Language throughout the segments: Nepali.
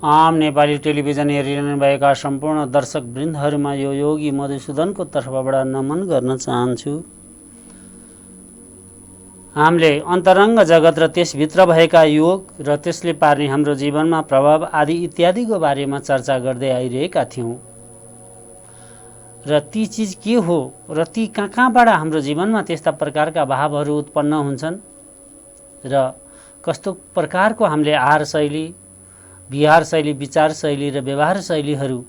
आम नेपाली टेलिभिजन हेरिरहनु भएका सम्पूर्ण दर्शक वृन्दहरूमा यो योगी मधुसूदनको तर्फबाट नमन गर्न चाहन्छु। हामीले अन्तरङ्ग जगत र त्यसभित्र भएका योग र त्यसले पार्ने हाम्रो जीवनमा प्रभाव आदि इत्यादिको बारेमा चर्चा गर्दै आइरहेका थियौँ र ती चिज के हो र ती कहाँबाट हाम्रो जीवनमा त्यस्ता प्रकारका भावहरू उत्पन्न हुन्छन् र कस्तो प्रकारको हामीले आहार शैली, विहार शैली, विचार शैली र व्यवहार शैलीहरू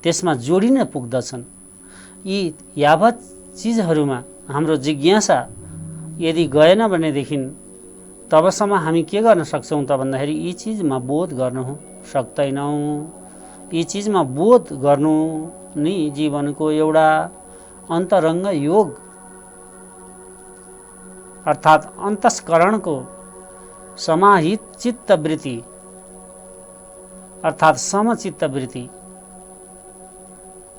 त्यसमा जोडिन पुग्दछन्। यी यावत चिजहरूमा हाम्रो जिज्ञासा यदि गएन भनेदेखि तबसम्म हामी के गर्न सक्छौँ त भन्दाखेरि यी चिजमा बोध गर्न सक्दैनौँ। यी चिजमा बोध गर्नु नै जीवनको एउटा अन्तरङ्ग योग अर्थात् अन्तस्करणको समाहित चित्तवृत्ति अर्थात् समचित्तवृत्ति,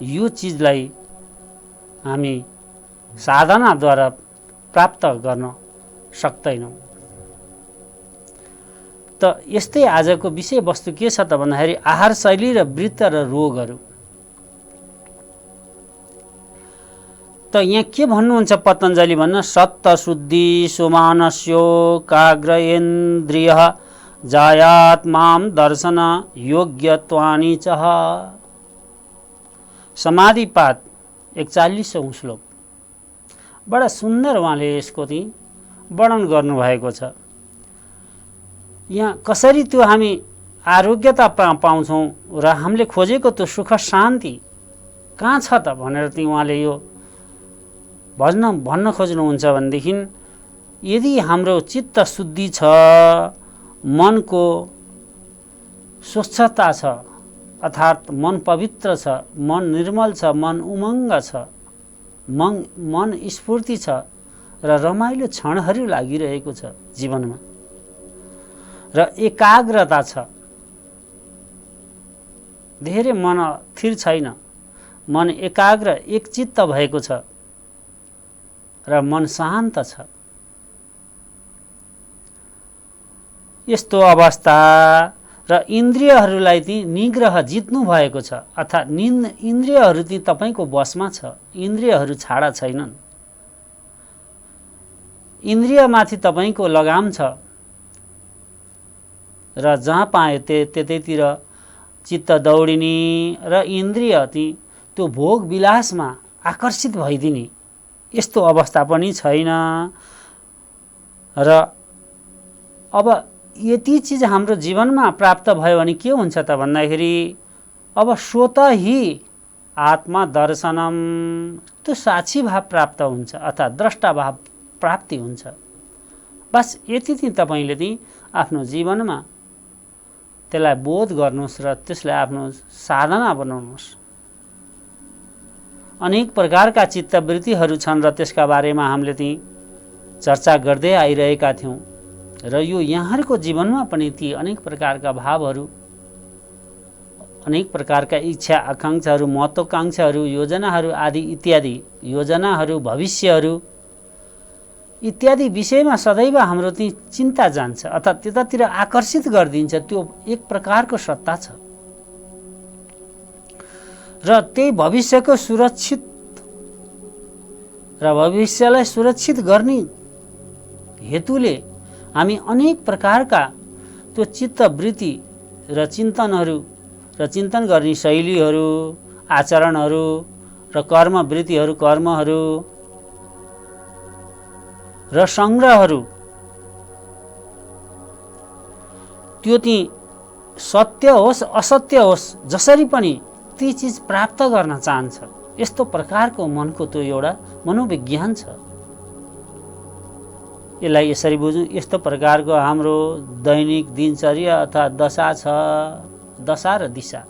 यो चिजलाई हामी साधनाद्वारा प्राप्त गर्न सक्दैनौँ। त यस्तै आजको विषयवस्तु के छ त भन्दाखेरि आहार शैली र वृत्त र रोगहरू। त यहाँ के भन्नुहुन्छ पतञ्जलि भन्न, सत्त शुद्धि सुमानस्यो काग्रेन्द्रिय जायात माम दर्शन योग्यत्वानि च। समाधिपाद 41औं श्लोक। बडा सुन्दर उहाँले यसको चाहिँ वर्णन गर्नुभएको छ। यहाँ कसरी त्यो हामी आरोग्यता पाउँछौँ र हामीले खोजेको त्यो सुख शान्ति कहाँ छ त भनेर चाहिँ उहाँले यो भन्न खोज्नुहुन्छ भनेदेखि यदि हाम्रो चित्त शुद्धि छ, मनको स्वच्छता छ अर्थात् मन पवित्र छ, मन निर्मल छ, मन उमङ्ग छ, मन स्फूर्ति छ र रमाइलो क्षणहरू लागिरहेको छ जीवनमा र एकाग्रता छ, धेरै मन स्थिर छैन, मन एकाग्र एकचित्त भएको छ र मन शान्त छ। यस्तो अवस्था र इन्द्रियहरूलाई चाहिँ निग्रह जित्नु भएको छ अर्थात् इन्द्रियहरू चाहिँ तपाईको वशमा छ, इन्द्रियहरू छाडा छैनन्, इन्द्रियमाथि तपाईको लगाम छ र जहाँ पाए त्यतैतिर चित्त दौडिने र इन्द्रिय चाहिँ त्यो भोग विलासमा आकर्षित भइदिने यस्तो अवस्था पनि छैन। र अब यति चिज हाम्रो जीवनमा प्राप्त भयो भने के हुन्छ त भन्दाखेरि अब स्वतः ही आत्मा दर्शनम, त्यो साक्षी भाव प्राप्त हुन्छ अर्थात् द्रष्टा भाव प्राप्ति हुन्छ। बस यति चाहिँ तपाईले चाहिँ आफ्नो जीवनमा त्यसलाई बोध गर्नुहोस् र त्यसलाई आफ्नो साधना बनाउनुहोस्। अनेक प्रकारका चित्तवृत्तिहरू छन् र त्यसका बारेमा हामीले चाहिँ चर्चा गर्दै आइरहेका थियौँ र यो यहाँहरूको जीवनमा पनि ती अनेक प्रकारका भावहरू, अनेक प्रकारका इच्छा आकाङ्क्षाहरू, महत्त्वाकाङ्क्षाहरू, योजनाहरू आदि इत्यादि, योजनाहरू, भविष्यहरू इत्यादि विषयमा सदैव हाम्रो चाहिँ चिन्ता जान्छ अर्थात् त्यतातिर आकर्षित गरिदिन्छ। त्यो एक प्रकारको सत्ता छ र त्यही भविष्यको सुरक्षित र भविष्यलाई सुरक्षित गर्ने हेतुले हामी अनेक प्रकारका त्यो चित्तवृत्ति र चिन्तनहरू र चिन्तन गर्ने शैलीहरू, आचरणहरू र कर्मवृत्तिहरू, कर्महरू र सङ्ग्रहहरू त्यो चाहिँ सत्य होस् असत्य होस् जसरी पनि ती चिज प्राप्त गर्न चाहन्छ। यस्तो प्रकारको मनको त्यो एउटा मनोविज्ञान छ। यसलाई यसरी बुझौँ, यस्तो प्रकारको हाम्रो दैनिक दिनचर्या अर्थात् दशा छ, दशा र दिशा।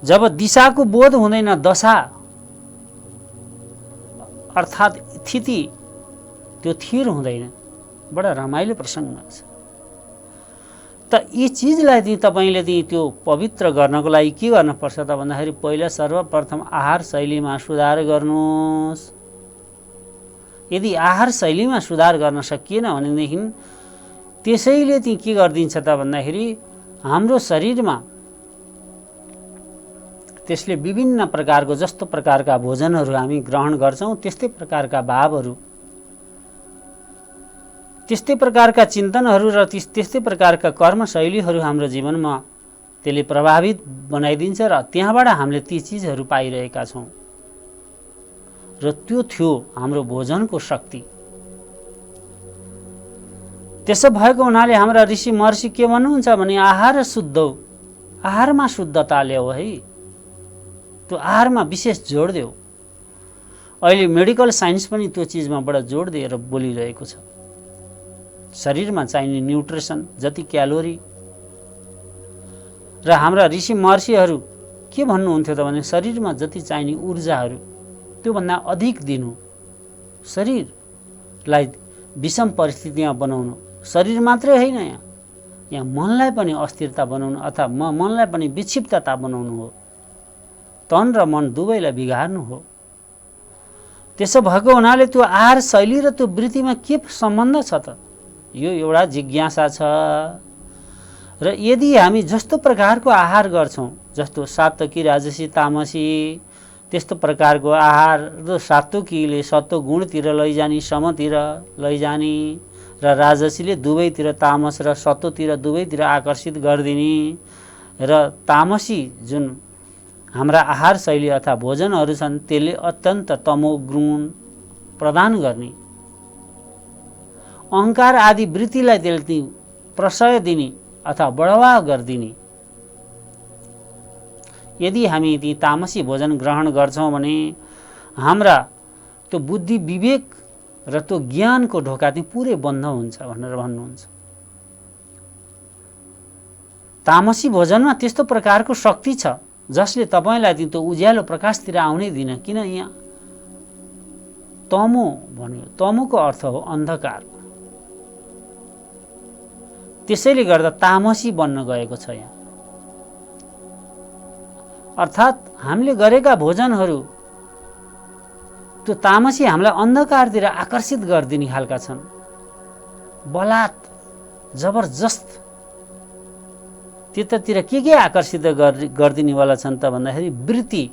जब दिशाको बोध हुँदैन, दशा अर्थात् स्थिति त्यो थिर हुँदैन। बडा रमाइलो प्रसङ्ग छ। त यी चिजलाई चाहिँ तपाईले चाहिँ त्यो पवित्र गर्नको लागि के गर्नुपर्छ त भन्दाखेरि पहिला सर्वप्रथम आहार शैलीमा सुधार गर्नुहोस्। यदि आहार शैलीमा सुधार गर्न सकिएन भनेदेखि त्यसैले ती के गरिदिन्छ त भन्दाखेरि हाम्रो शरीरमा त्यसले विभिन्न प्रकारको जस्तो प्रकारका भोजनहरू हामी ग्रहण गर्छौं त्यस्तै प्रकारका भावहरू, त्यस्तै प्रकारका चिन्तनहरू र त्यस्तै प्रकारका कर्मशैलीहरू हाम्रो जीवनमा त्यसले प्रभावित बनाइदिन्छ र त्यहाँबाट हामीले ती चिजहरू पाइरहेका छौं र त्यो थियो हाम्रो भोजनको शक्ति। त्यसो भएको हुनाले हाम्रा ऋषि महर्षि के भन्नुहुन्छ भने आहार शुद्ध, आहारमा शुद्धता ल्याऊ है, त्यो आहारमा विशेष जोड देऊ। अहिले मेडिकल साइन्स पनि त्यो चिजमा बडा जोड दिएर बोलिरहेको छ। शरीरमा चाहिने न्युट्रिसन जति क्यालोरी र हाम्रा ऋषि महर्षिहरू के भन्नुहुन्थ्यो त भने शरीरमा जति चाहिने ऊर्जाहरू त्योभन्दा अधिक दिनु, शरीरलाई विषम परिस्थितिमा बनाउनु, शरीर मात्रै होइन यहाँ मनलाई पनि अस्थिरता बनाउनु अथवा मनलाई पनि विक्षिप्तता बनाउनु हो, तन र मन दुवैलाई बिगार्नु हो। त्यसो भएको हुनाले त्यो आहार शैली र त्यो वृत्तिमा के सम्बन्ध छ त, यो एउटा जिज्ञासा छ। र यदि हामी जस्तो प्रकारको आहार गर्छौं, जस्तो सात्विकी राजसी तामसी त्यस्तो प्रकारको आहार र सात्विकीले सत्व गुणतिर लैजाने, समतिर लैजाने र राजसीले दुवैतिर तामस र सत्वतिर दुवैतिर आकर्षित गरिदिने र तामसी जुन हाम्रा आहार शैली अथवा भोजनहरू छन् त्यसले अत्यन्त तमो गुण प्रदान गर्ने, अहंकार आदि वृत्तिलाई त्यसले प्रशय दिने अथवा बढावा गरिदिने। यदि हामी ती तामसी भोजन ग्रहण गर्छौं भने हाम्रा त्यो बुद्धि विवेक र त्यो ज्ञानको ढोका चाहिँ पुरै बन्द हुन्छ भनेर भन्नुहुन्छ। तामसी भोजनमा त्यस्तो प्रकारको शक्ति छ जसले तपाईलाई त्यो उज्यालो प्रकाशतिर आउनै दिन। किन यहाँ तमो भन्यो, तमोको अर्थ हो अन्धकार, त्यसैले गर्दा तामसी बन्न गएको छ यहाँ। अर्थात् हामीले गरेका भोजनहरू त्यो तामसी हामीलाई अन्धकारतिर आकर्षित गरिदिने खालका छन्, बलात् जबरजस्त त्यतातिर के आकर्षित गरिदिनेवाला छन् त भन्दाखेरि वृत्ति,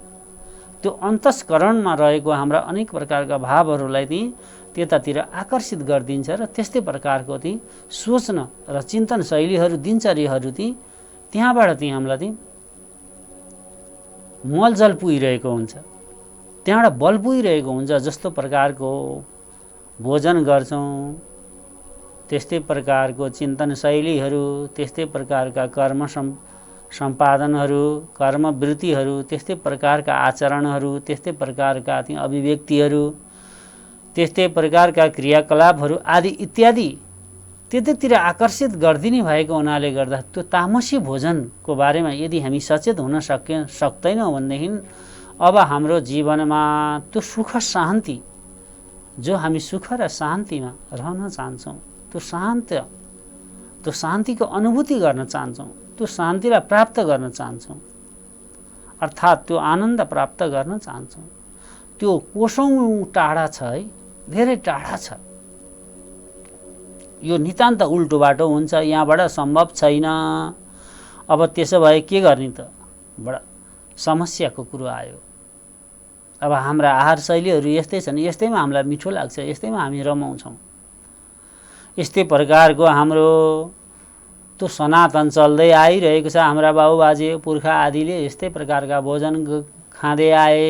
त्यो अन्तस्करणमा रहेको हाम्रा अनेक प्रकारका भावहरूलाई चाहिँ त्यतातिर आकर्षित गरिदिन्छ र त्यस्तै प्रकारको चाहिँ सोच्न र चिन्तन शैलीहरू दिनचर्याहरू चाहिँ त्यहाँबाट चाहिँ हामीलाई चाहिँ मलजल पुगिरहेको हुन्छ, त्यहाँबाट बल पुगिरहेको हुन्छ। जस्तो प्रकारको भोजन गर्छौं त्यस्तै प्रकारको चिन्तन शैलीहरू, त्यस्तै प्रकारका कर्म सम्पादनहरू, कर्मवृत्तिहरू, त्यस्तै प्रकारका आचरणहरू, त्यस्तै प्रकारका ती अभिव्यक्तिहरू, त्यस्तै प्रकारका क्रियाकलापहरू आदि इत्यादि त्यतैतिर आकर्षित गरिदिने भएको हुनाले गर्दा त्यो तामसी भोजनको बारेमा यदि हामी सचेत हुन सक्दैनौँ भनेदेखि अब हाम्रो जीवनमा त्यो सुख शान्ति, जो हामी सुख र शान्तिमा रहन चाहन्छौँ, त्यो शान्तिको अनुभूति गर्न चाहन्छौँ, त्यो शान्तिलाई प्राप्त गर्न चाहन्छौँ, अर्थात् त्यो आनन्द प्राप्त गर्न चाहन्छौँ, त्यो कोसौं टाढा छ है, धेरै टाढा छ। यो नितान्त उल्टो बाटो हुन्छ, यहाँबाट सम्भव छैन। अब त्यसो भए के गर्ने त, बडा समस्याको कुरो आयो। अब हाम्रा आहार शैलीहरू यस्तै छन्, यस्तैमा हामीलाई मिठो लाग्छ, यस्तैमा हामी रमाउँछौँ, यस्तै प्रकारको हाम्रो त्यो सनातन चल्दै आइरहेको छ। हाम्रा बाबुबाजे पुर्खा आदिले यस्तै प्रकारका भोजन खाँदै आए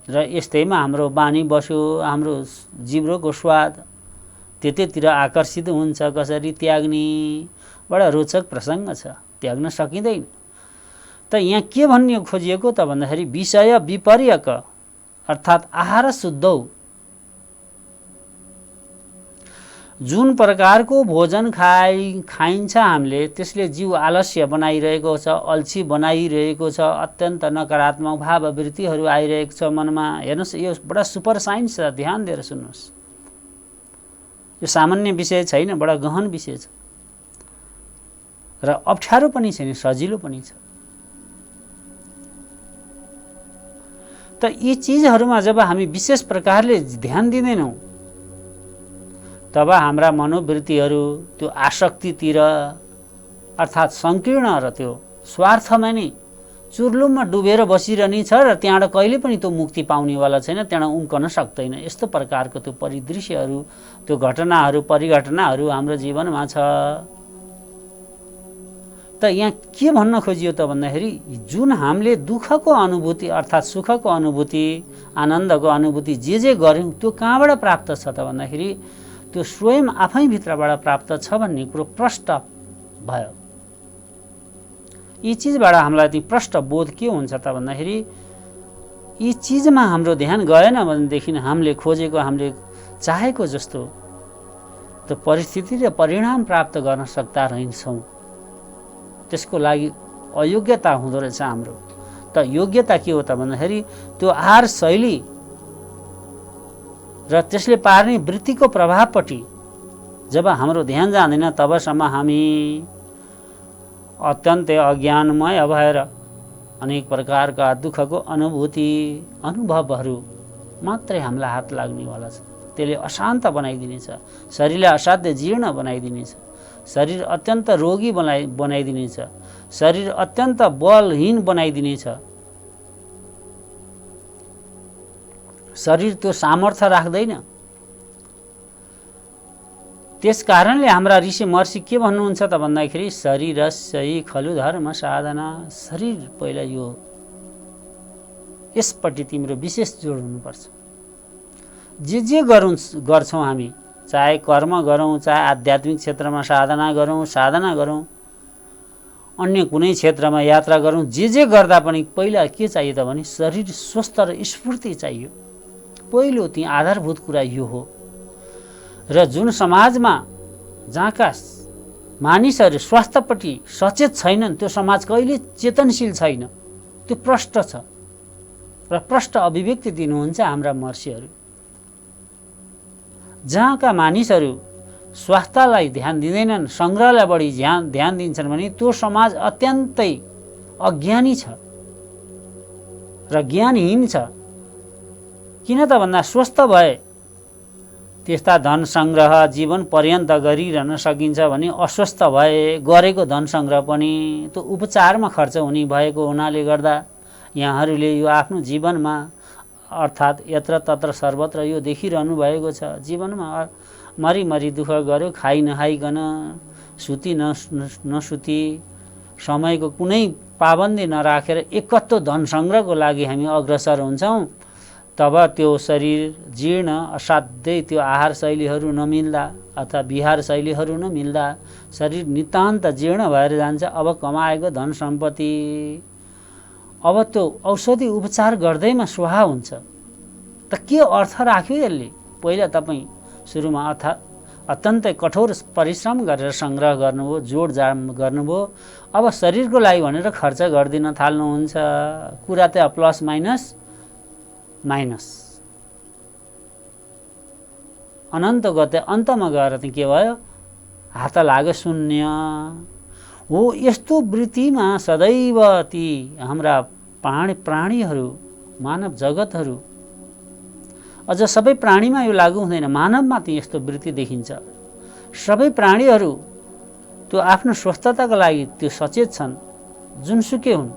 र यस्तैमा हाम्रो बानी बस्यो, हाम्रो जिब्रोको स्वाद त्यतैतिर आकर्षित हुन्छ। कसरी त्याग्ने, बडा रोचक प्रसङ्ग छ, त्याग्न सकिँदैन। त यहाँ के भन्ने खोजिएको त भन्दाखेरि विषय विपर्यक अर्थात् आहार शुद्धौ, जुन प्रकारको भोजन खाइन्छ हामीले त्यसले जीव आलस्य बनाइरहेको छ, अल्छी बनाइरहेको छ, अत्यन्त नकारात्मक भाववृत्तिहरू आइरहेको छ मनमा। हेर्नुहोस्, यो बडा सुपर साइन्स छ, ध्यान दिएर सुन्नुहोस्। यो सामान्य विषय छैन, बडा गहन विषय छ र अप्ठ्यारो पनि छैन, सजिलो पनि छ। त यी चिजहरूमा जब हामी विशेष प्रकारले ध्यान दिँदैनौँ तब हाम्रा मनोवृत्तिहरू त्यो आसक्तितिर अर्थात् संकीर्ण र त्यो स्वार्थमा नै चुर्लुममा डुबेर बसिरहने छ र त्यहाँबाट कहिले पनि त्यो मुक्ति पाउनेवाला छैन, त्यहाँ उम्कन सक्दैन। यस्तो प्रकारको त्यो परिदृश्यहरू, त्यो घटनाहरू, परिघटनाहरू हाम्रो जीवनमा छ। त यहाँ के भन्न खोजियो त भन्दाखेरि जुन हामीले दुःखको अनुभूति अर्थात् सुखको अनुभूति, आनन्दको अनुभूति जे गर्यौँ त्यो कहाँबाट प्राप्त छ त भन्दाखेरि त्यो स्वयं आफैभित्रबाट प्राप्त छ भन्ने कुरो प्रष्ट भयो। यी चिजबाट हामीलाई त्यो प्रष्ट बोध के हुन्छ त भन्दाखेरि यी चिजमा हाम्रो ध्यान गएन भनेदेखि हामीले खोजेको, हामीले चाहेको जस्तो त्यो परिस्थिति र परिणाम प्राप्त गर्न सक्दा रहन्छौँ। त्यसको लागि अयोग्यता हुँदो रहेछ हाम्रो। त योग्यता के हो त भन्दाखेरि त्यो आहार शैली र त्यसले पार्ने वृत्तिको प्रभावपट्टि जब हाम्रो ध्यान जाँदैन तबसम्म हामी अत्यन्तै अज्ञानमय भएर अनेक प्रकारका दुःखको अनुभवहरू मात्रै हामीलाई हात लाग्नेवाला छ। त्यसले अशान्त बनाइदिनेछ, शरीरलाई असाध्य जीर्ण बनाइदिनेछ, शरीर अत्यन्त रोगी बनाइदिनेछ, शरीर अत्यन्त बलहीन बनाइदिनेछ, शरीर त्यो सामर्थ्य राख्दैन। त्यस कारणले हाम्रा ऋषि महर्षि के भन्नुहुन्छ त भन्दाखेरि शरीरस्यै खलु धर्म साधना। शरीर पहिला यो यसपट्टि तिम्रो विशेष जोड हुनुपर्छ। जे गर्छौँ हामी, चाहे कर्म गरौँ, चाहे आध्यात्मिक क्षेत्रमा साधना गरौँ, अन्य कुनै क्षेत्रमा यात्रा गरौँ, जे गर्दा पनि पहिला के चाहियो त भने शरीर स्वस्थ र स्फूर्ति चाहियो। पहिलो ती आधारभूत कुरा यो हो। र जुन समाजमा जहाँका मानिसहरू स्वास्थ्यपट्टि सचेत छैनन् त्यो समाज कहिले चेतनशील छैन, त्यो प्रष्ट छ। र प्रष्ट अभिव्यक्ति दिनुहुन्छ हाम्रा महर्षिहरू। जहाँका मानिसहरू स्वास्थ्यलाई ध्यान दिँदैनन्, सङ्ग्रहलाई बढी ध्यान दिन्छन् भने त्यो समाज अत्यन्तै अज्ञानी छ र ज्ञानहीन छ। किन त भन्दा स्वस्थ भए त्यस्ता धन सङ्ग्रह जीवन पर्यन्त गरिरहन सकिन्छ भने अस्वस्थ भए गरेको धन सङ्ग्रह पनि त्यो उपचारमा खर्च हुने भएको हुनाले गर्दा यहाँहरूले यो आफ्नो जीवनमा अर्थात् यत्र तत्र सर्वत्र यो देखिरहनु भएको छ। जीवनमा मरी दुःख गर्यो, खाइ नखाइकन, सुती नसुती, समयको कुनै पाबन्दी नराखेर एकत्व धन सङ्ग्रहको लागि हामी अग्रसर हुन्छौँ। तब त्यो शरीर जीर्ण, असाध्यै त्यो आहार शैलीहरू नमिल्दा अथवा विहार शैलीहरू नमिल्दा शरीर नितान्त जीर्ण भएर जान्छ। अब कमाएको धन सम्पत्ति अब त्यो औषधि उपचार गर्दैमा स्वाहा हुन्छ। त के अर्थ राख्यो यसले? पहिला तपाईँ सुरुमा अत्यन्तै कठोर परिश्रम गरेर सङ्ग्रह गर्नुभयो, जोडजाड गर्नुभयो, अब शरीरको लागि भनेर खर्च गरिदिन थाल्नुहुन्छ। कुरा त प्लस माइनस अनन्त गते अन्तमा गएर चाहिँ के भयो? हात लाग्यो शून्य हो। यस्तो वृत्तिमा सदैव ती हाम्रा प्राणीहरू, मानव जगतहरू, अझ सबै प्राणीमा यो लागू हुँदैन, मानवमा चाहिँ यस्तो वृत्ति देखिन्छ। सबै प्राणीहरू त्यो आफ्नो स्वस्थताको लागि त्यो सचेत छन्, जुनसुकै हुन्,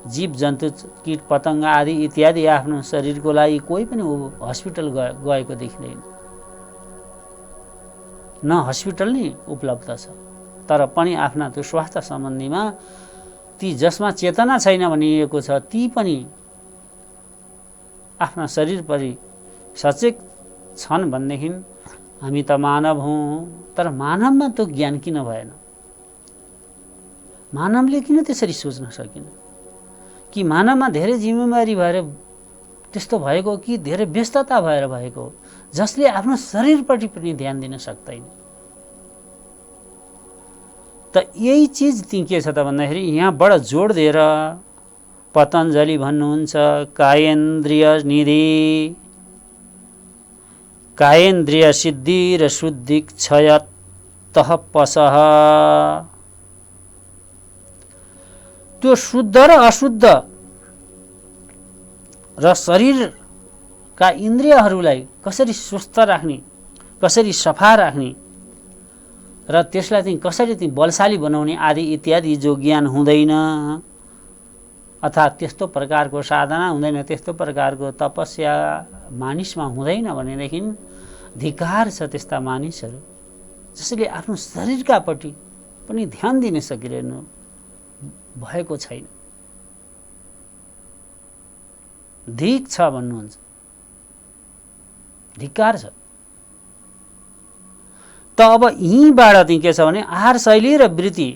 जीव जन्तु कीट पतङ्ग आदि इत्यादि आफ्नो शरीरको लागि कोही पनि हस्पिटल गएको देखिँदैन, न हस्पिटल नै उपलब्ध छ। तर पनि आफ्ना त्यो स्वास्थ्य सम्बन्धीमा ती जसमा चेतना छैन भनिएको छ ती पनि आफ्ना शरीरपरि सचेत छन् भनेदेखि हामी त मानव हौँ। तर मानवमा त्यो ज्ञान किन भएन? मानवले किन त्यसरी सोच्न सकेन? कि मानवमा धेरै जिम्मेवारी भएर त्यस्तो भएको, कि धेरै व्यस्तता भएर भएको, जसले आफ्नो शरीरपट्टि पनि ध्यान दिन सक्दैन। त यही चिज चाहिँ के छ त भन्दाखेरि यहाँबाट जोड दिएर पतञ्जलि भन्नुहुन्छ कायेन्द्रिय निधि, कायेन्द्रिय सिद्धि र शुद्धि क्षय तह पसह। त्यो शुद्ध र अशुद्ध र शरीरका इन्द्रियहरूलाई कसरी स्वस्थ राख्ने, कसरी सफा राख्ने र त्यसलाई चाहिँ कसरी चाहिँ बलशाली बनाउने आदि इत्यादि जो ज्ञान हुँदैन अर्थात् त्यस्तो प्रकारको साधना हुँदैन, त्यस्तो प्रकारको तपस्या मानिसमा हुँदैन भनेदेखि धिक्कार छ त्यस्ता मानिसहरू जसले आफ्नो शरीरकापट्टि पनि ध्यान दिन सकिरहनु भएको छैन। धिक छ भन्नुहुन्छ, धिक्कार छ। त अब यहीँबाट चाहिँ के छ भने आहार शैली र वृत्ति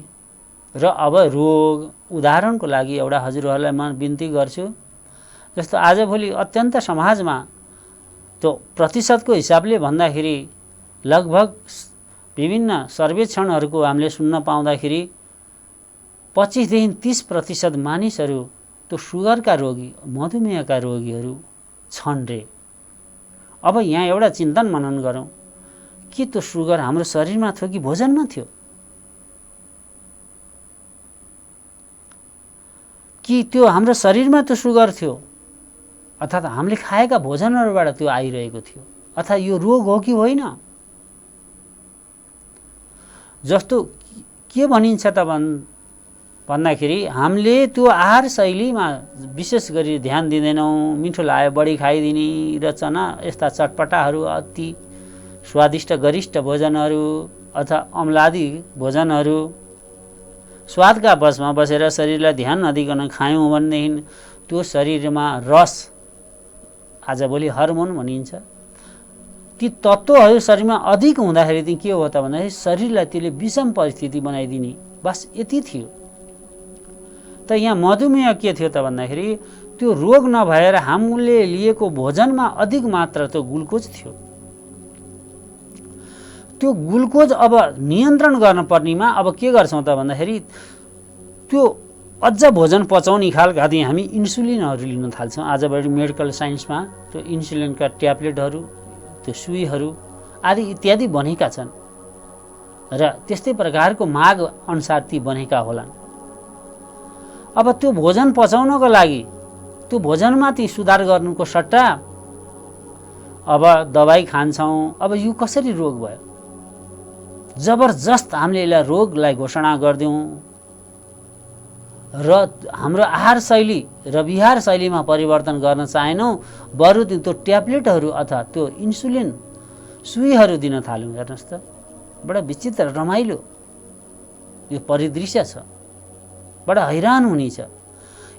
र अब रोग। उदाहरणको लागि एउटा हजुरहरूलाई म बिन्ती गर्छु, जस्तो आजभोलि अत्यन्त समाजमा त्यो प्रतिशतको हिसाबले भन्दाखेरि लगभग विभिन्न सर्वेक्षणहरूको हामीले सुन्न पाउँदाखेरि 25 देखि 30% मानिसहरू त्यो सुगरका रोगी, मधुमेहका रोगीहरू छन् रे। अब यहाँ एउटा चिन्तन मनन गरौँ कि त्यो सुगर हाम्रो शरीरमा थियो कि भोजनमा थियो, कि त्यो हाम्रो शरीरमा त्यो सुगर थियो अर्थात् हामीले खाएका भोजनहरूबाट त्यो आइरहेको थियो, अथवा यो रोग हो कि होइन। जस्तो के भनिन्छ त भन्दाखेरि हामीले त्यो आहार शैलीमा विशेष गरी ध्यान दिँदैनौँ। मिठो लाग्यो बढी खाइदिने, रचना यस्ता चटपटाहरू, अति स्वादिष्ट गरिष्ठ भोजनहरू अथवा अम्लादि भोजनहरू स्वादका बसमा बसेर शरीरलाई ध्यान नदिकन खायौँ भनेदेखि त्यो शरीरमा रस, आजभोलि हर्मोन भनिन्छ, ती तत्त्वहरू शरीरमा अधिक हुँदाखेरि चाहिँ के हो त भन्दाखेरि शरीरलाई त्यसले विषम परिस्थिति बनाइदिने, बस यति थियो। त यहाँ मधुमेह के थियो त भन्दाखेरि त्यो रोग नभएर हामीले लिएको भोजनमा अधिक मात्रा त्यो ग्लुकोज थियो। त्यो ग्लुकोज अब नियन्त्रण गर्न पर्नेमा अब के गर्छौँ त भन्दाखेरि त्यो अझ भोजन पचाउने खालका चाहिँ हामी इन्सुलिनहरू लिन थाल्छौँ। आजभोलि मेडिकल साइन्समा त्यो इन्सुलिनका ट्याब्लेटहरू, त्यो सुईहरू आदि इत्यादि बनेका छन् र त्यस्तै प्रकारको माग अनुसार ती बनेका होलान्। अब त्यो भोजन पचाउनको लागि त्यो भोजनमा ती सुधार गर्नुको सट्टा अब दबाई खान्छौँ। अब यो कसरी रोग भयो? जबरजस्त हामीले यसलाई रोगलाई घोषणा गरिदिउँ र हाम्रो आहार शैली र विहार शैलीमा परिवर्तन गर्न चाहेनौँ, बरु त्यो ट्याब्लेटहरू अथवा त्यो इन्सुलिन सुईहरू दिन थाल्यौँ। हेर्नुहोस् त, बडा विचित्र रमाइलो यो परिदृश्य छ, बडा हैरान हुने छ।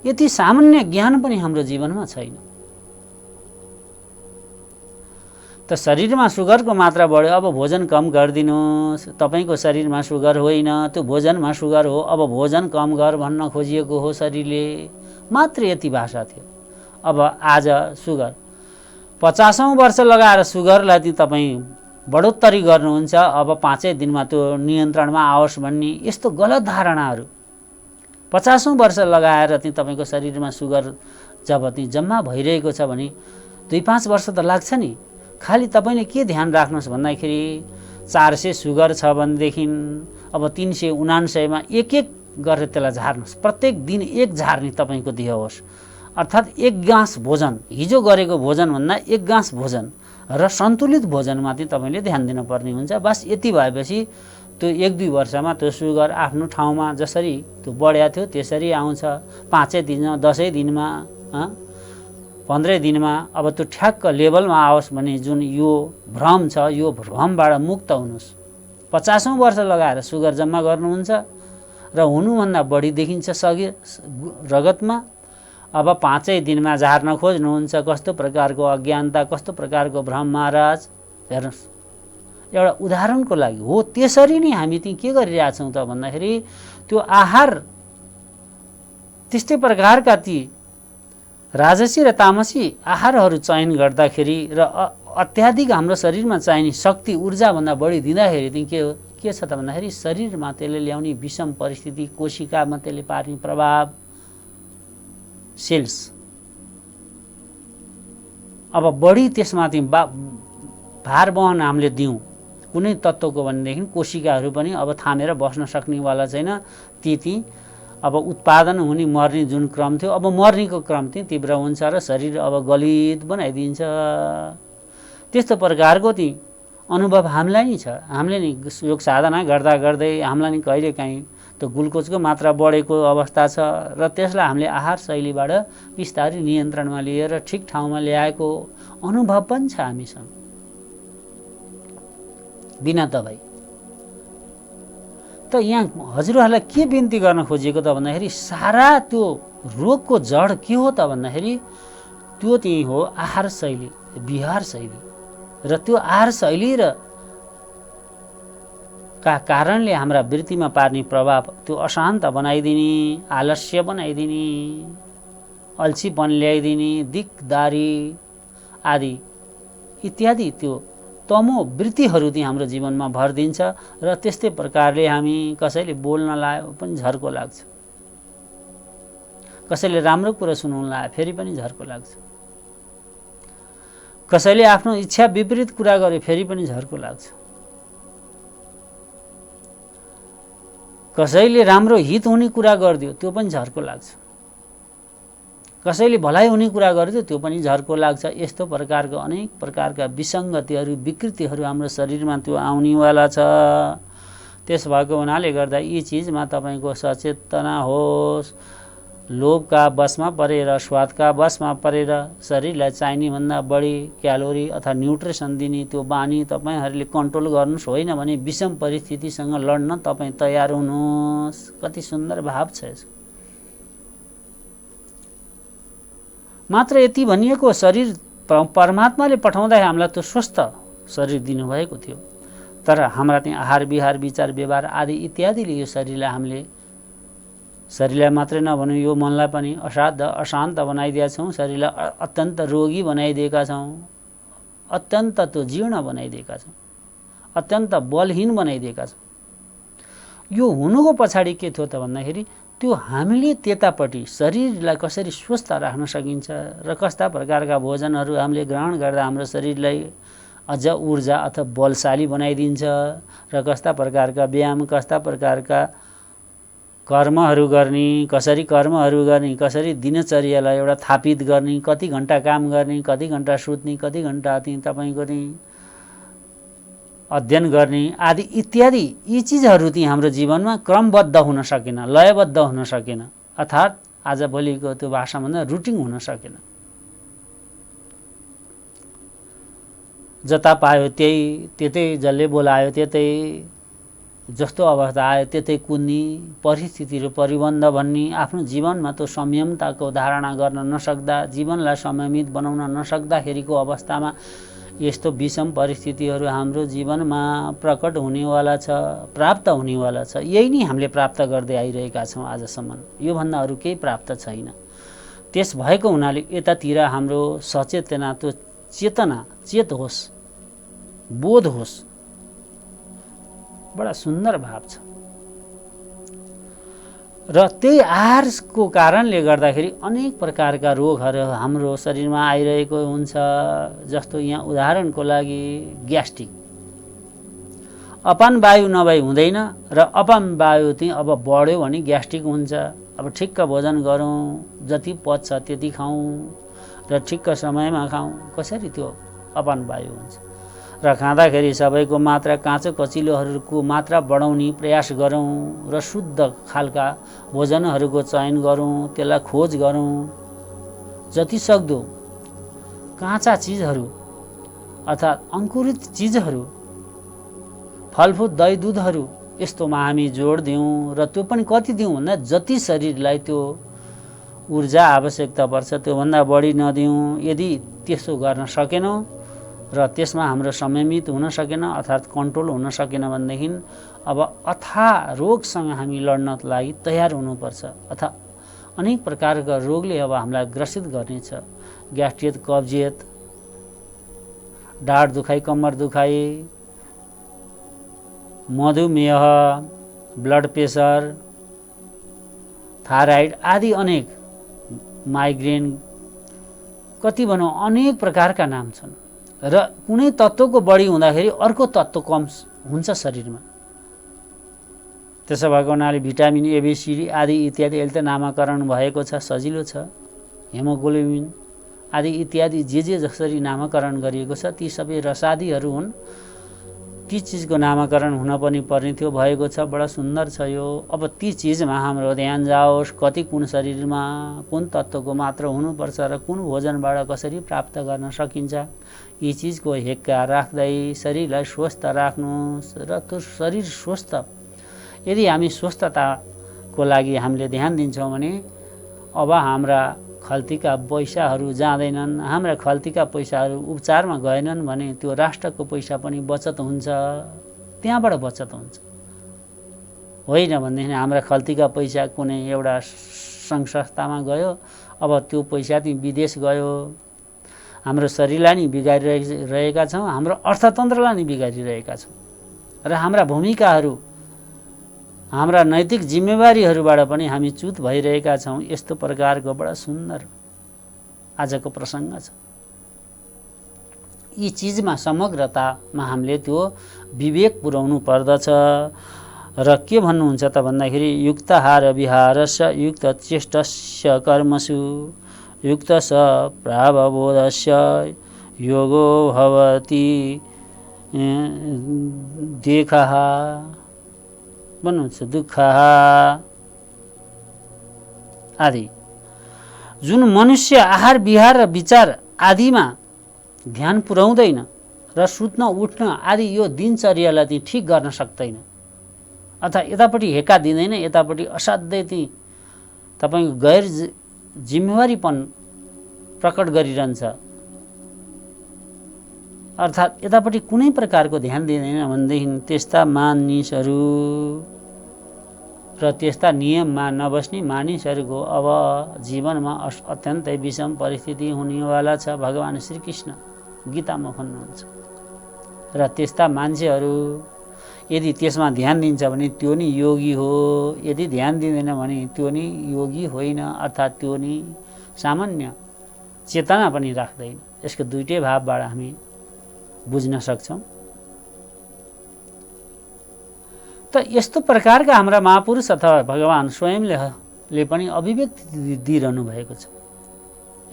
यति सामान्य ज्ञान पनि हाम्रो जीवनमा छैन। त शरीरमा सुगरको मात्रा बढ्यो, अब भोजन कम गरिदिनुहोस्। तपाईँको शरीरमा सुगर होइन, त्यो भोजनमा सुगर हो, अब भोजन कम गर भन्न खोजिएको हो शरीरले, मात्र यति भाषा थियो। अब आज सुगर 50औं वर्ष लगाएर सुगरलाई चाहिँ तपाईँ बढोत्तरी गर्नुहुन्छ, अब 5 दिनमा त्यो नियन्त्रणमा आओस् भन्ने यस्तो गलत धारणाहरू। 50औं वर्ष लगाएर चाहिँ तपाईँको शरीरमा सुगर जब चाहिँ जम्मा भइरहेको छ भने 2-5 वर्ष त लाग्छ नि। खालि तपाईँले के ध्यान राख्नुहोस् भन्दाखेरि 400 सुगर छ भनेदेखि अब 379मा एक गरेर त्यसलाई झार्नुहोस्। प्रत्येक दिन एक झार्ने तपाईँको देह होस्, अर्थात् एक गाँस भोजन, हिजो गरेको भोजनभन्दा एक गाँस भोजन र सन्तुलित भोजनमा चाहिँ तपाईँले ध्यान दिनुपर्ने हुन्छ। बस यति भएपछि त्यो 1-2 वर्षमा त्यो सुगर आफ्नो ठाउँमा जसरी त्यो बढ्या थियो त्यसरी आउँछ। 5 दिनमा, 10 दिनमा, 15 दिनमा अब त्यो ठ्याक्क लेभलमा आओस् भने जुन यो भ्रम छ, यो भ्रमबाट मुक्त हुनुहोस्। 50औं वर्ष लगाएर सुगर जम्मा गर्नुहुन्छ र हुनुभन्दा बढी देखिन्छ रगतमा। अब 5 दिनमा झार्न खोज्नुहुन्छ। कस्तो प्रकारको अज्ञानता, कस्तो प्रकारको भ्रम महाराज। हेर्नुहोस्, एउटा उदाहरणको लागि हो। त्यसरी नै हामी चाहिँ के गरिरहेछौँ त भन्दाखेरि त्यो आहार त्यस्तै प्रकारका ती राजसी र तामसी आहारहरू चयन गर्दाखेरि र अत्याधिक हाम्रो शरीरमा चाहिने शक्ति ऊर्जाभन्दा बढी दिँदाखेरि चाहिँ के छ त भन्दाखेरि शरीरमा त्यसले ल्याउने विषम परिस्थिति, कोशिकामा त्यसले पार्ने प्रभाव, सेल्स अब बढी त्यसमा चाहिँ भार वहन हामीले दिउँ कुनै तत्त्वको भनेदेखि कोशिकाहरू पनि अब थामेर बस्न सक्नेवाला छैन। ती अब उत्पादन हुने मर्ने जुन क्रम थियो, अब मर्नेको क्रम चाहिँ तीव्र हुन्छ र शरीर अब गलित बनाइदिन्छ। त्यस्तो प्रकारको चाहिँ अनुभव हामीलाई नै छ। हामीले नि योग साधना गर्दा गर्दै हामीलाई नि कहिलेकाहीँ त्यो ग्लुकोजको मात्रा बढेको अवस्था छ र त्यसलाई हामीले आहार शैलीबाट बिस्तारै नियन्त्रणमा लिएर ठिक ठाउँमा ल्याएको अनुभव पनि छ हामीसँग बिना दबाई। त यहाँ हजुरहरूलाई के बिन्ती गर्न खोजिएको त भन्दाखेरि सारा त्यो रोगको जड के हो त भन्दाखेरि त्यो त्यही हो आहार शैली, विहार शैली। र त्यो आहार शैली र का कारणले हाम्रा वृत्तिमा पार्ने प्रभाव त्यो अशान्त बनाइदिने, आलस्य बनाइदिने, अल्छीपन ल्याइदिने, दिकदारी आदि इत्यादि त्यो तमो वृत्तिहरू चाहिँ हाम्रो जीवनमा भर दिन्छ र त्यस्तै प्रकारले हामी कसैले बोल्न लायो पनि झर्को लाग्छ, कसैले राम्रो कुरा सुनाउन लायो फेरि पनि झर्को लाग्छ, कसैले आफ्नो इच्छा विपरीत कुरा गर्यो फेरि पनि झर्को लाग्छ, कसैले राम्रो हित हुने कुरा गरिदियो त्यो पनि झर्को लाग्छ, कसैले भलाइ हुने कुरा गरिदियो त्यो पनि झर्को लाग्छ। यस्तो प्रकारको अनेक प्रकारका विसङ्गतिहरू, विकृतिहरू हाम्रो शरीरमा त्यो आउनेवाला छ। त्यस भएको हुनाले गर्दा यी चिजमा तपाईँको सचेतना होस्। लोभका बसमा परेर, स्वादका बसमा परेर शरीरलाई चाहिने भन्दा बढी क्यालोरी अथवा न्युट्रिसन दिने त्यो बानी तपाईँहरूले कन्ट्रोल गर्नुहोस्। होइन भने विषम परिस्थितिसँग लड्न तपाईँ तयार हुनुहोस्। कति सुन्दर भाव छ यसको। मात्र यति भनिएको, शरीर परमात्माले पठाउँदा हामीलाई त्यो स्वस्थ शरीर दिनुभएको थियो, तर हाम्रा त्यहाँ आहार विहार विचार व्यवहार आदि इत्यादिले यो शरीरलाई मात्रै नभनौँ यो मनलाई पनि अशान्त बनाइदिएका छौँ। शरीरलाई अत्यन्त रोगी बनाइदिएका छौँ, अत्यन्त त्यो जीर्ण बनाइदिएका छौँ, अत्यन्त बलहीन बनाइदिएका छौँ। यो हुनुको पछाडि के थियो त भन्दाखेरि त्यो हामीले त्यतापट्टि शरीरलाई कसरी स्वस्थ राख्न सकिन्छ र कस्ता प्रकारका भोजनहरू हामीले ग्रहण गर्दा हाम्रो शरीरलाई अझ ऊर्जा अथवा बलशाली बनाइदिन्छ र कस्ता प्रकारका व्यायाम, कस्ता प्रकारका कर्महरू गर्ने, कसरी दिनचर्यालाई एउटा थापित गर्ने, कति घण्टा काम गर्ने, कति घण्टा सुत्ने, कति घण्टा तपाईँको अध्ययन गर्ने आदि इत्यादि यी चिजहरू चाहिँ हाम्रो जीवनमा क्रमबद्ध हुन सकेन, लयबद्ध हुन सकेन, अर्थात् आजभोलिको त्यो भाषामा भन्दा रुटिन हुन सकेन। जता पायो त्यतै जसले बोलायो त्यतै, जस्तो अवस्था आयो त्यतै कुद्ने, परिस्थितिहरू परिबन्ध भन्ने, आफ्नो जीवनमा त्यो संयमताको धारणा गर्न नसक्दा, जीवनलाई संयमित बनाउन नसक्दाखेरिको अवस्थामा यस्तो विषम परिस्थितिहरू हाम्रो जीवनमा प्रकट हुनेवाला छ, प्राप्त हुनेवाला छ। यही नै हामीले प्राप्त गर्दै आइरहेका छौँ आजसम्म। योभन्दा अरू केही प्राप्त छैन। त्यस भएको हुनाले यतातिर हाम्रो सचेतना, त्यो चेतना चेत होस्, बोध होस्। बडा सुन्दर भाव छ। र त्यही आहारको कारणले गर्दाखेरि अनेक प्रकारका रोगहरू हाम्रो शरीरमा आइरहेको हुन्छ। जस्तो यहाँ उदाहरणको लागि ग्यास्ट्रिक, अपान वायु नभई हुँदैन र अपान वायु चाहिँ अब बढ्यो भने ग्यास्ट्रिक हुन्छ। अब ठिक्क भोजन गरौँ, जति पच्छ त्यति खाउँ र ठिक्क समयमा खाउँ, कसरी त्यो अपान वायु हुन्छ। र खाँदाखेरि सबैको मात्रा, काँचो कचिलोहरूको मात्रा बढाउने प्रयास गरौँ र शुद्ध खालका भोजनहरूको चयन गरौँ, त्यसलाई खोज गरौँ। जति सक्दो काँचा चिजहरू अर्थात् अङ्कुरित चिजहरू, फलफुल, दही, दुधहरू यस्तोमा हामी जोड दिउँ। र त्यो पनि कति दिउँ भन्दा जति शरीरलाई त्यो ऊर्जा आवश्यकता पर्छ त्योभन्दा बढी नदिउँ। यदि त्यसो गर्न सकेनौँ र त्यसमा हाम्रो संयमित हुन सकेन अर्थात् कन्ट्रोल हुन सकेन भनेदेखि अब अथाह रोगसँग हामी लड्नको लागि तयार हुनुपर्छ। अथवा अनेक प्रकारका रोगले अब हामीलाई ग्रसित गर्नेछ। ग्यास्ट्रिक, कब्जियत, ढाड दुखाइ, कम्मर दुखाइ, मधुमेह, ब्लड प्रेसर, थाइराइड आदि अनेक, माइग्रेन, कति भनौँ अनेक प्रकारका नाम छन्। र कुनै तत्त्वको बढी हुँदाखेरि अर्को तत्त्व कम हुन्छ शरीरमा। त्यसो भएको हुनाले भिटामिन एबिसिडी आदि इत्यादि अहिले त नामाकरण भएको छ, सजिलो छ। हेमोग्लोबिन आदि इत्यादि जे जसरी नामाकरण गरिएको छ ती सबै रसादीहरू हुन्। ती चिजको नामाकरण हुन पनि पर्ने थियो, भएको छ, बडा सुन्दर छ यो। अब ती चिजमा हाम्रो ध्यान जाओस्, कति कुन शरीरमा कुन तत्त्वको मात्र हुनुपर्छ र कुन भोजनबाट कसरी प्राप्त गर्न सकिन्छ, यी चिजको हेक्का राख्दै शरीरलाई स्वस्थ राख्नुहोस्। र त्यो शरीर स्वस्थ, यदि हामी स्वस्थताको लागि हामीले ध्यान दिन्छौँ भने अब हाम्रा खल्तीका पैसाहरू जाँदैनन्, हाम्रा खल्तीका पैसाहरू उपचारमा गएनन् भने त्यो राष्ट्रको पैसा पनि बचत हुन्छ, त्यहाँबाट बचत हुन्छ। होइन भनेदेखि हाम्रा खल्तीका पैसा कुनै एउटा सङ्घ संस्थामा गयो, अब त्यो पैसा चाहिँ विदेश गयो, हाम्रो शरीरलाई नि बिगारिरहेका छौँ, हाम्रो अर्थतन्त्रलाई नि बिगारिरहेका छौँ र हाम्रा भूमिकाहरू, हाम्रा नैतिक जिम्मेवारीहरूबाट पनि हामी च्युत भइरहेका छौँ। यस्तो प्रकारको बडा सुन्दर आजको प्रसङ्ग छ। यी चिजमा समग्रतामा हामीले त्यो विवेक पुर्याउनु पर्दछ। र के भन्नुहुन्छ त भन्दाखेरि युक्ताहार विहारस्य युक्त चेष्टस्य कर्मसु युक्त स प्रावबोधस्य योगो भवति देखः भन्नुहुन्छ, दुःख आदि। जुन मनुष्य आहार विहार र विचार आदिमा ध्यान पुर्याउँदैन र सुत्न उठ्न आदि यो दिनचर्यालाई चाहिँ ठिक गर्न सक्दैन, अथवा यतापट्टि हेक्का दिँदैन, यतापट्टि असाध्यै चाहिँ तपाईँको गैर जिम्मेवारीपन प्रकट गरिरहन्छ, अर्थात् यतापट्टि कुनै प्रकारको ध्यान दिँदैन भनेदेखि त्यस्ता मानिसहरू र त्यस्ता नियममा नबस्ने मानिसहरूको अब जीवनमा अत्यन्तै विषम परिस्थिति हुनेवाला छ, भगवान श्रीकृष्ण गीतामा भन्नुहुन्छ। र त्यस्ता मान्छेहरू यदि त्यसमा ध्यान दिन्छ भने त्यो नि योगी हो, यदि ध्यान दिँदैन भने त्यो नि योगी होइन, अर्थात् त्यो नि सामान्य चेतना पनि राख्दैन। यसको दुईटै भावबाट हामी बुझ्न सक्छौँ। त यस्तो प्रकारका हाम्रा महापुरुष अथवा भगवान स्वयंले पनि अभिव्यक्ति दिइरहनु भएको छ।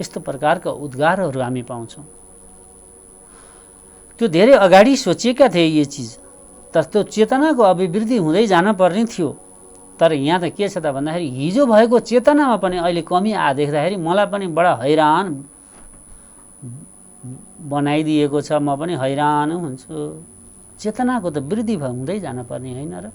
यस्तो प्रकारका उद्गारहरू हामी पाउँछौँ। त्यो धेरै अगाडि सोचिएका थिए यी चिज, तर त्यो चेतनाको अभिवृद्धि हुँदै जान पर्ने थियो। तर यहाँ त के छ त भन्दाखेरि हिजो भएको चेतनामा पनि अहिले कमी देख्दाखेरि मलाई पनि बडा हैरान बनाइदिएको छ, म पनि हैरान हुन्छु। चेतनाको त वृद्धि हुँदै जान पर्ने होइन र?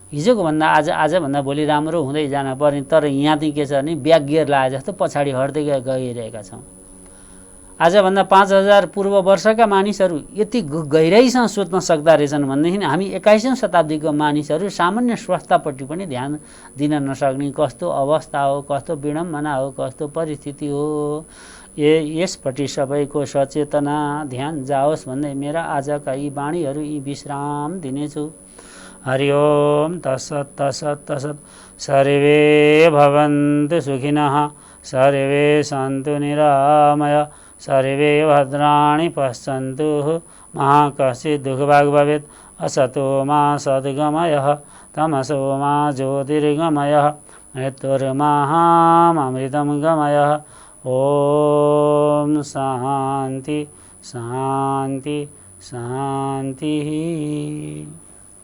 हिजोको भन्दा आजभन्दा भोलि राम्रो हुँदै जान पर्ने, तर यहाँ चाहिँ के छ भने ब्याक गियर लाए जस्तो पछाडि हट्दै गइरहेका छौँ। आजभन्दा 5000 पूर्व वर्षका मानिसहरू यति गहिराइसँग सोच्न सक्दा रहेछन् भनेदेखि हामी 21औं शताब्दीको मानिसहरू सामान्य स्वास्थ्यपट्टि पनि ध्यान दिन नसक्ने कस्तो अवस्था हो, कस्तो विडम्बना हो, कस्तो परिस्थिति हो। यसपट्टि सबैको सचेतना ध्यान जाओस् भन्दै मेरा आजका यी वाणीहरू यी विश्राम दिनेछु। हरि ओम तत्सत् तत्सत् तत्सत्। सर्वे भवन्तु सुखिनः, सर्वे सन्तु निरामय, सर्वे भद्राणि पश्यन्तु मा कश्चित् दुःखभाग् भवेत्। असतो मा सद्गमयः, तमसो मा ज्योतिर्गमयः, मृत्युर्मामृतं गमयः। ओम शान्ति शान्ति शान्तिः।